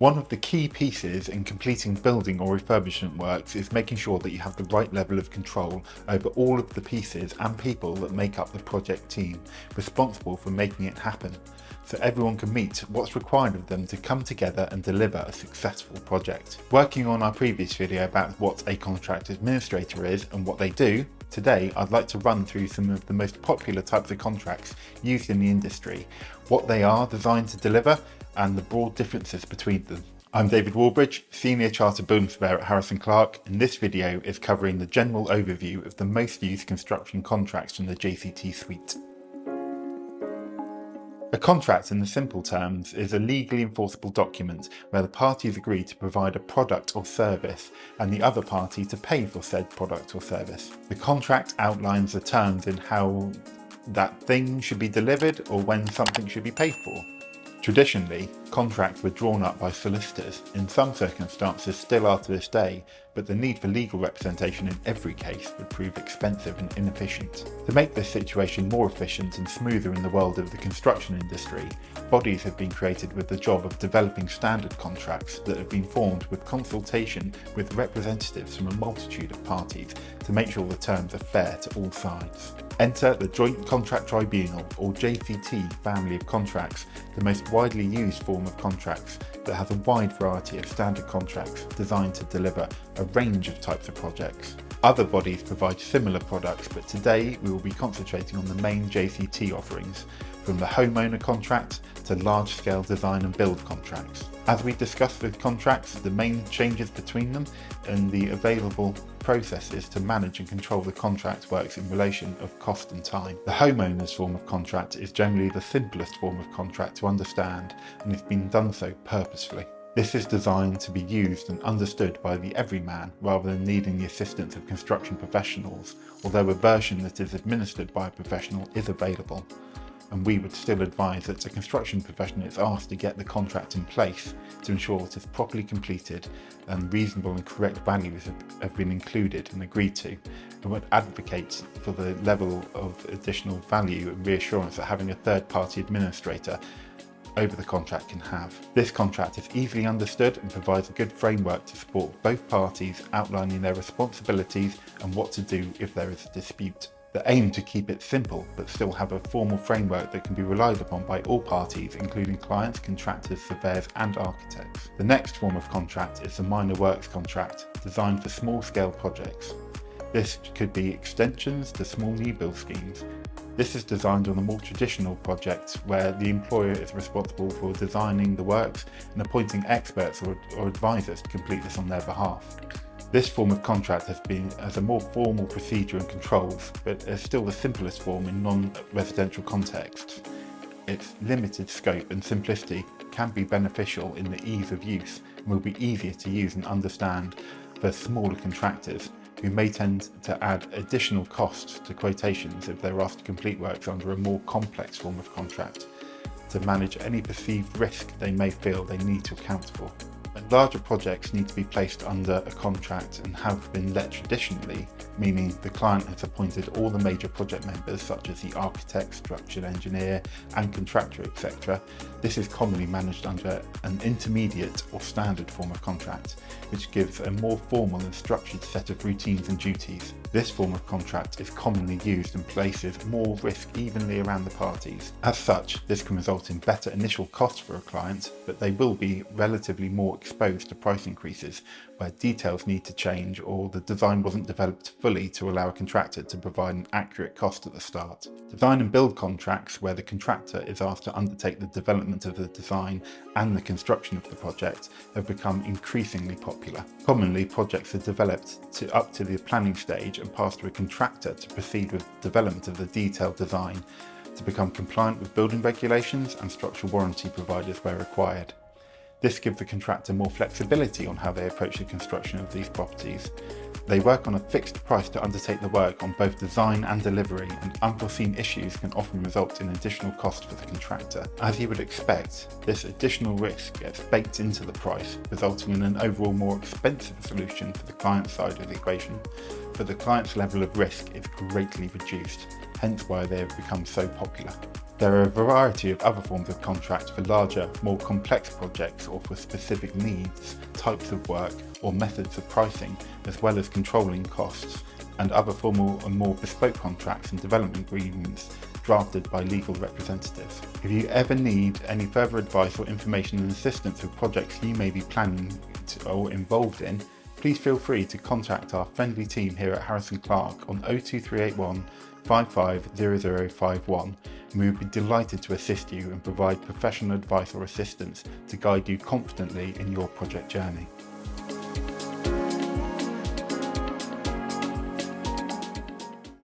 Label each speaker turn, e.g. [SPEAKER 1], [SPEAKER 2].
[SPEAKER 1] One of the key pieces in completing building or refurbishment works is making sure that you have the right level of control over all of the pieces and people that make up the project team responsible for making it happen, so everyone can meet what's required of them to come together and deliver a successful project. Working on our previous video about what a contract administrator is and what they do, today I'd like to run through some of the most popular types of contracts used in the industry, what they are designed to deliver, and the broad differences between them. I'm David Warbridge, Senior Chartered Building Surveyor at Harris & Clark, and this video is covering the general overview of the most used construction contracts from the JCT suite. A contract, in the simple terms, is a legally enforceable document where the parties agree to provide a product or service and the other party to pay for said product or service. The contract outlines the terms in how that thing should be delivered or when something should be paid for. Traditionally, contracts were drawn up by solicitors, in some circumstances still are to this day, but the need for legal representation in every case would prove expensive and inefficient. To make this situation more efficient and smoother in the world of the construction industry, bodies have been created with the job of developing standard contracts that have been formed with consultation with representatives from a multitude of parties to make sure the terms are fair to all sides. Enter the Joint Contract Tribunal, or JCT, family of contracts, the most widely used form of contracts that has a wide variety of standard contracts designed to deliver a range of types of projects. Other bodies provide similar products, but today we will be concentrating on the main JCT offerings, from the homeowner contract to large-scale design and build contracts. As we discuss the contracts, the main changes between them and the available processes to manage and control the contract works in relation of cost and time. The homeowner's form of contract is generally the simplest form of contract to understand, and it's been done so purposefully. This is designed to be used and understood by the everyman rather than needing the assistance of construction professionals, although a version that is administered by a professional is available. And we would still advise that a construction professional is asked to get the contract in place to ensure it is properly completed and reasonable and correct values have been included and agreed to, and would advocate for the level of additional value and reassurance that having a third-party administrator over the contract can have. This contract is easily understood and provides a good framework to support both parties, outlining their responsibilities and what to do if there is a dispute. The aim to keep it simple but still have a formal framework that can be relied upon by all parties, including clients, contractors, surveyors and architects. The next form of contract is the minor works contract, designed for small-scale projects. This could be extensions to small new build schemes. This is designed on a more traditional project where the employer is responsible for designing the works and appointing experts or advisors to complete this on their behalf. This form of contract has a more formal procedure and controls, but is still the simplest form in non-residential contexts. Its limited scope and simplicity can be beneficial in the ease of use and will be easier to use and understand for smaller contractors who may tend to add additional costs to quotations if they're asked to complete works under a more complex form of contract to manage any perceived risk they may feel they need to account for. Larger projects need to be placed under a contract and have been let traditionally, meaning the client has appointed all the major project members such as the architect, structural engineer and contractor, etc. This is commonly managed under an intermediate or standard form of contract, which gives a more formal and structured set of routines and duties. This form of contract is commonly used and places more risk evenly around the parties. As such, this can result in better initial costs for a client, but they will be relatively more exposed to price increases where details need to change or the design wasn't developed fully to allow a contractor to provide an accurate cost at the start. Design and build contracts, where the contractor is asked to undertake the development of the design and the construction of the project, have become increasingly popular. Commonly, projects are developed up to the planning stage and pass to a contractor to proceed with development of the detailed design to become compliant with building regulations and structural warranty providers where required. This gives the contractor more flexibility on how they approach the construction of these properties. They work on a fixed price to undertake the work on both design and delivery, and unforeseen issues can often result in additional cost for the contractor. As you would expect, this additional risk gets baked into the price, resulting in an overall more expensive solution for the client side of the equation, but the client's level of risk is greatly reduced, hence why they have become so popular. There are a variety of other forms of contract for larger, more complex projects or for specific needs, types of work, or methods of pricing, as well as controlling costs, and other formal and more bespoke contracts and development agreements drafted by legal representatives. If you ever need any further advice or information and assistance with projects you may be planning or involved in, please feel free to contact our friendly team here at Harrison Clark on 02381 550051, and we would be delighted to assist you and provide professional advice or assistance to guide you confidently in your project journey.